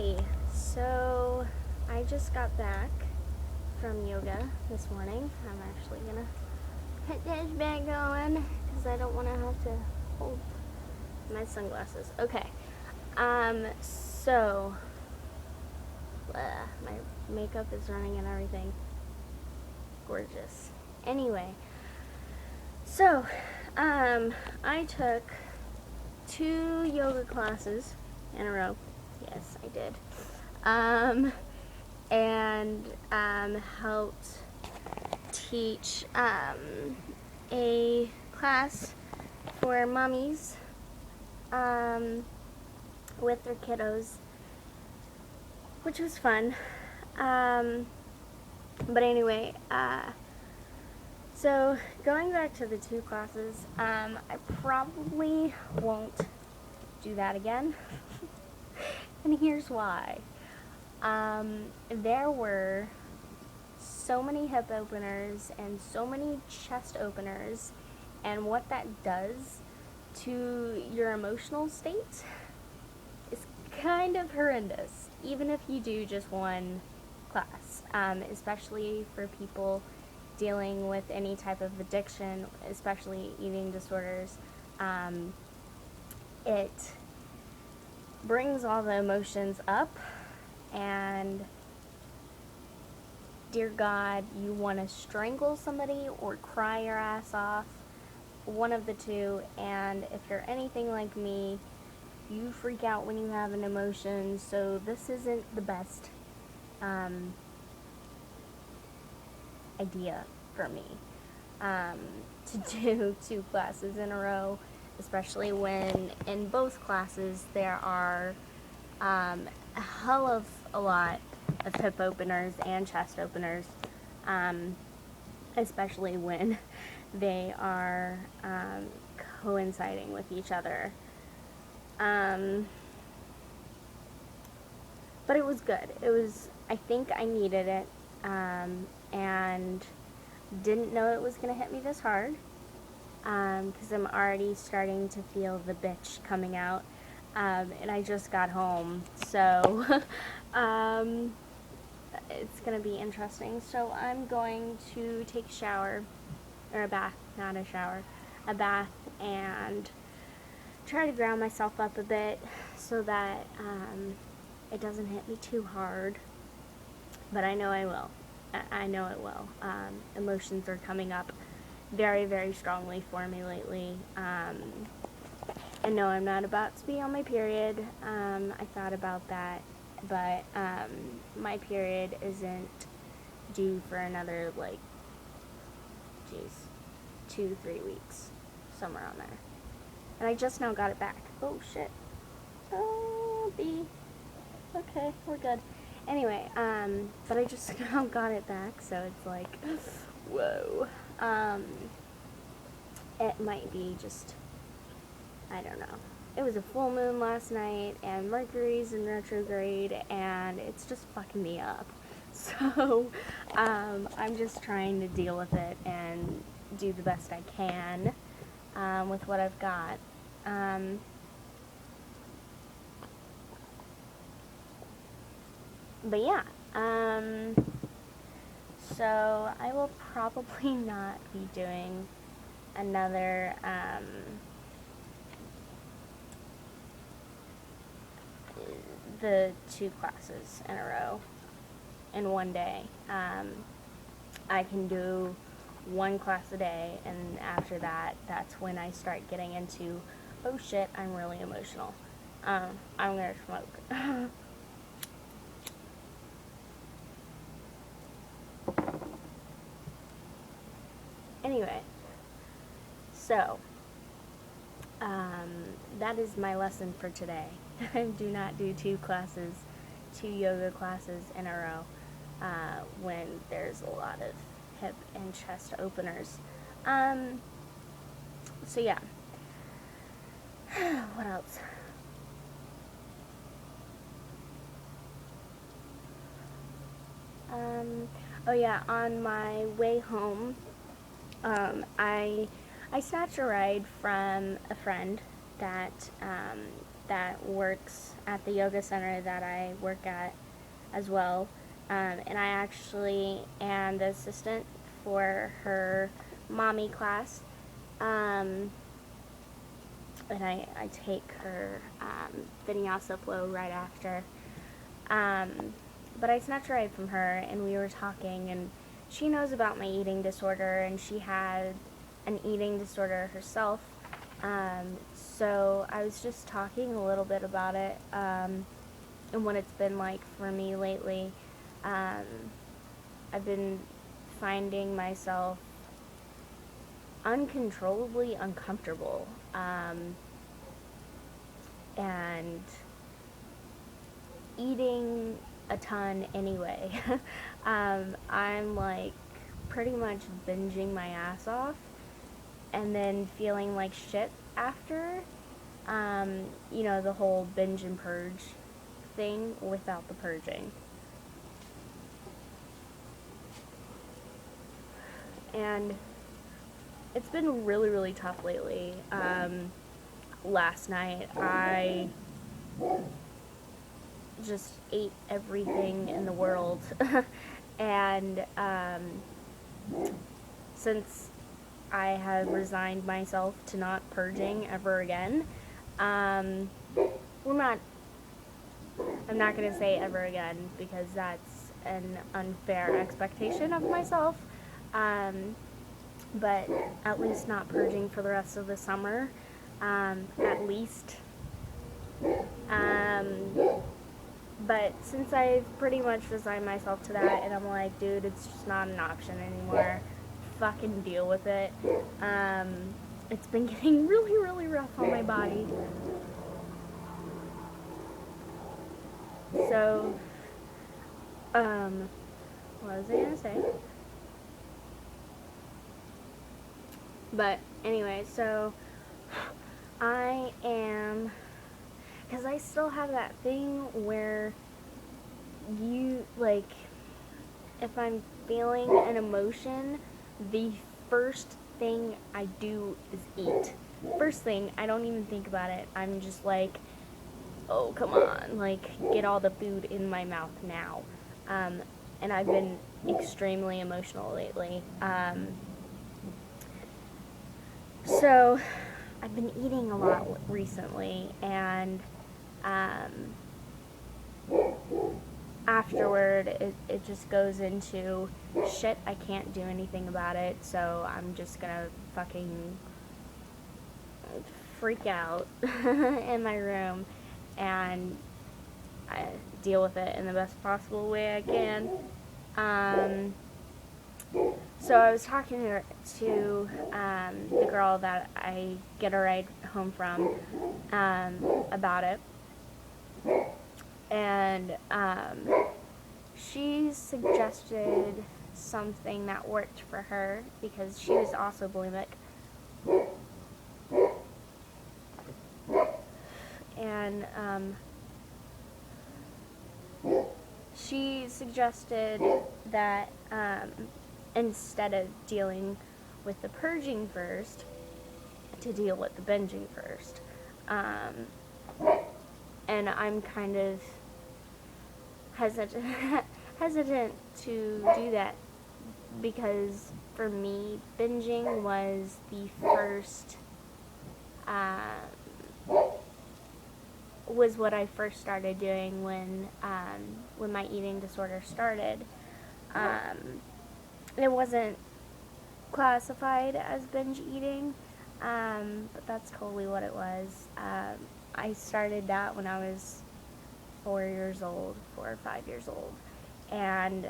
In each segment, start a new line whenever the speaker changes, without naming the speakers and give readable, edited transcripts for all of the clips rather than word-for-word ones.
Hey, so I just got back from yoga this morning. I'm actually gonna put this back on because I don't want to have to hold my sunglasses. Okay, so my makeup is running and everything. Gorgeous. Anyway, so I took 2 yoga classes in a row. Yes, I did. And helped teach a class for mommies with their kiddos, which was fun. But anyway, so going back to the 2 classes, I probably won't do that again. And here's why. There were so many hip openers and so many chest openers, and what that does to your emotional state is kind of horrendous, even if you do just one class, especially for people dealing with any type of addiction, especially eating disorders. It brings all the emotions up, and dear God, you want to strangle somebody or cry your ass off, one of the two. And if you're anything like me, you freak out when you have an emotion, so this isn't the best idea for me to do 2 classes in a row, especially when in both classes there are a hell of a lot of hip openers and chest openers, especially when they are coinciding with each other. But it was good. I think I needed it, and didn't know it was going to hit me this hard, because I'm already starting to feel the bitch coming out, and I just got home, so it's going to be interesting. So I'm going to take a shower, or a bath, not a shower, a bath, and try to ground myself up a bit so that it doesn't hit me too hard, but I know I will. I know it will. Emotions are coming up very, very strongly for me lately. And no, I'm not about to be on my period. I thought about that, but my period isn't due for another, 2-3 weeks, somewhere on there. And I just now got it back. Oh, shit. Oh, B. Okay, we're good. Anyway, but I just now got it back, so it's like, whoa. It might be just, I don't know. It was a full moon last night, and Mercury's in retrograde, and it's just fucking me up. So, I'm just trying to deal with it and do the best I can with what I've got. But yeah, so I will probably not be doing another, the 2 classes in a row in one day. I can do 1 class a day, and after that, that's when I start getting into, oh shit, I'm really emotional. I'm gonna smoke. Anyway, so, that is my lesson for today. Do not do 2 yoga classes in a row, when there's a lot of hip and chest openers. So yeah. What else? Oh yeah, on my way home, I snatched a ride from a friend that that works at the yoga center that I work at as well. And I actually am the assistant for her mommy class. And I take her vinyasa flow right after. But I snatched a ride from her, and we were talking, and she knows about my eating disorder, and she had an eating disorder herself. So I was just talking a little bit about it, and what it's been like for me lately. I've been finding myself uncontrollably uncomfortable, and eating a ton anyway. I'm like pretty much binging my ass off and then feeling like shit after. The whole binge and purge thing without the purging. And it's been really, really tough lately. Last night I just ate everything in the world. And since I have resigned myself to not purging ever again, I'm not going to say ever again, because that's an unfair expectation of myself. But at least not purging for the rest of the summer, at least. But since I've pretty much resigned myself to that, and I'm like, dude, it's just not an option anymore. Fucking deal with it. It's been getting really, really rough on my body. So, what was I gonna say? But anyway, so I am, because I still have that thing where you, like, if I'm feeling an emotion, the first thing I do is eat. First thing, I don't even think about it. I'm just like, oh, come on, like, get all the food in my mouth now. And I've been extremely emotional lately. So I've been eating a lot recently, and afterward it just goes into shit, I can't do anything about it, so I'm just gonna fucking freak out in my room and deal with it in the best possible way I can. So I was talking to the girl that I get a ride home from about it, and she suggested something that worked for her because she was also bulimic. And she suggested that instead of dealing with the purging first, to deal with the binging first. And I'm kind of hesitant to do that, because for me, binging was the first, was what I first started doing when my eating disorder started. It wasn't classified as binge eating, but that's totally what it was. I started that when I was 4 or 5 years old, and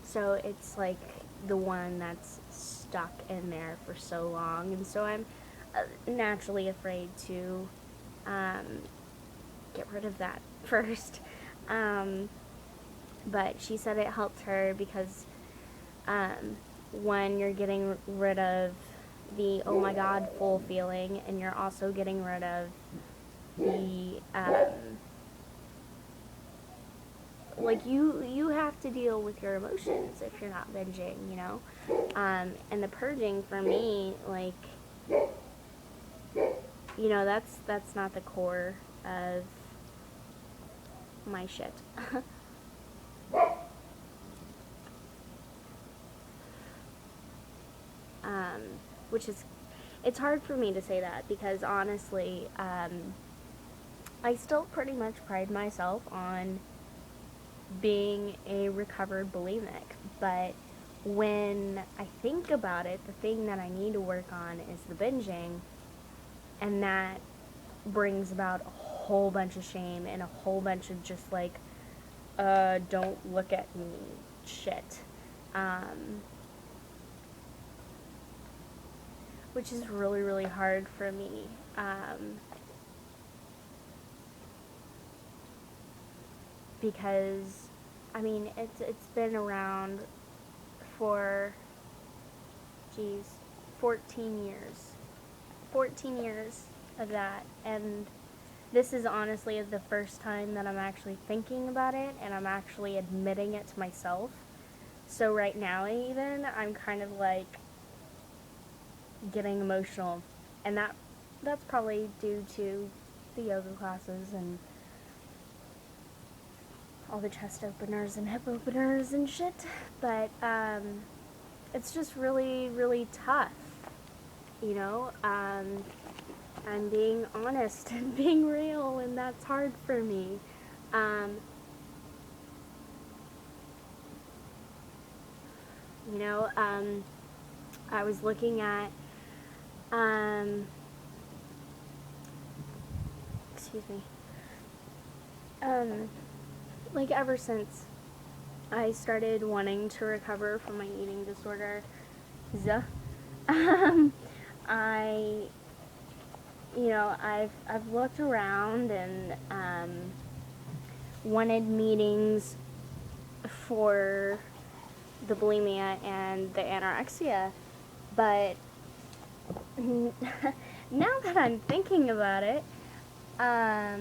so it's like the one that's stuck in there for so long, and so I'm naturally afraid to get rid of that first. But she said it helped her because when you're getting rid of the oh my god full feeling, and you're also getting rid of the like, you have to deal with your emotions if you're not binging, you know? And the purging for me, like, you know, that's not the core of my shit. Which is, it's hard for me to say that because honestly, I still pretty much pride myself on being a recovered bulimic, but when I think about it, the thing that I need to work on is the binging, and that brings about a whole bunch of shame and a whole bunch of just like, don't look at me shit. Which is really, really hard for me. Because, I mean, it's been around for, 14 years. 14 years of that, and this is honestly the first time that I'm actually thinking about it, and I'm actually admitting it to myself. So right now even, I'm kind of like getting emotional, and that's probably due to the yoga classes and all the chest openers and hip openers and shit, but it's just really, really tough, you know. I'm being honest and being real, and that's hard for me. You know, I was looking at, excuse me, like ever since I started wanting to recover from my eating disorder, I, you know, I've looked around and wanted meetings for the bulimia and the anorexia, but now that I'm thinking about it, I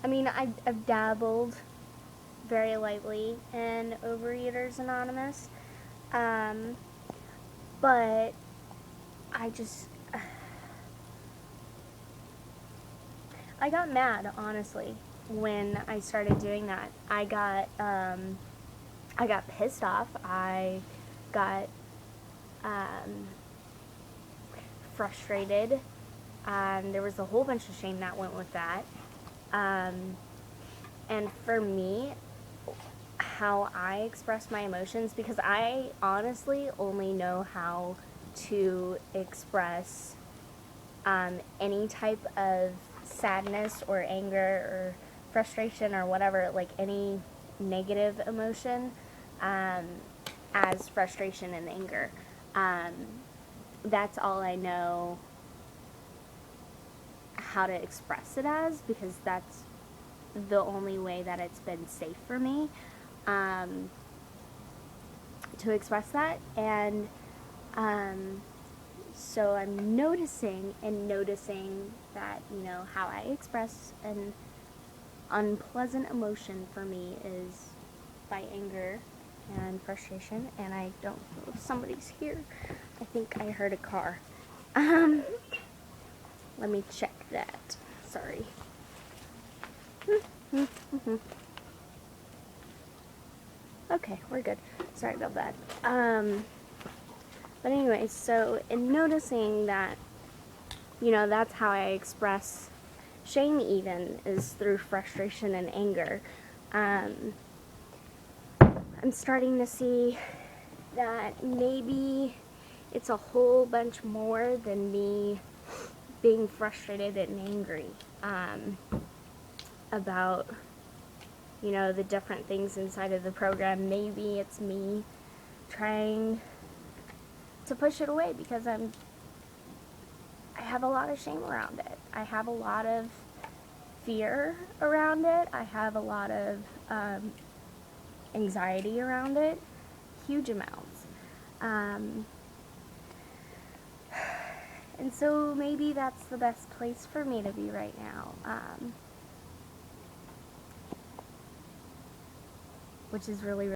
mean, I've dabbled very lightly in Overeaters Anonymous, but I just, I got mad, honestly, when I started doing that. I got pissed off. I got frustrated. There was a whole bunch of shame that went with that. And for me, how I express my emotions, because I honestly only know how to express any type of sadness or anger or frustration or whatever, like any negative emotion, as frustration and anger. That's all I know how to express it as, because that's the only way that it's been safe for me to express that. And so I'm noticing that, you know, how I express an unpleasant emotion for me is by anger and frustration. And I don't know if somebody's here. I think I heard a car. Let me check that. Sorry. Okay, we're good. Sorry about that. But anyway, so in noticing that, you know, that's how I express shame even, is through frustration and anger, I'm starting to see that maybe it's a whole bunch more than me being frustrated and angry about, you know, the different things inside of the program. Maybe it's me trying to push it away because I have a lot of shame around it. I have a lot of fear around it. I have a lot of anxiety around it. Huge amounts. And so maybe that's the best place for me to be right now. which is really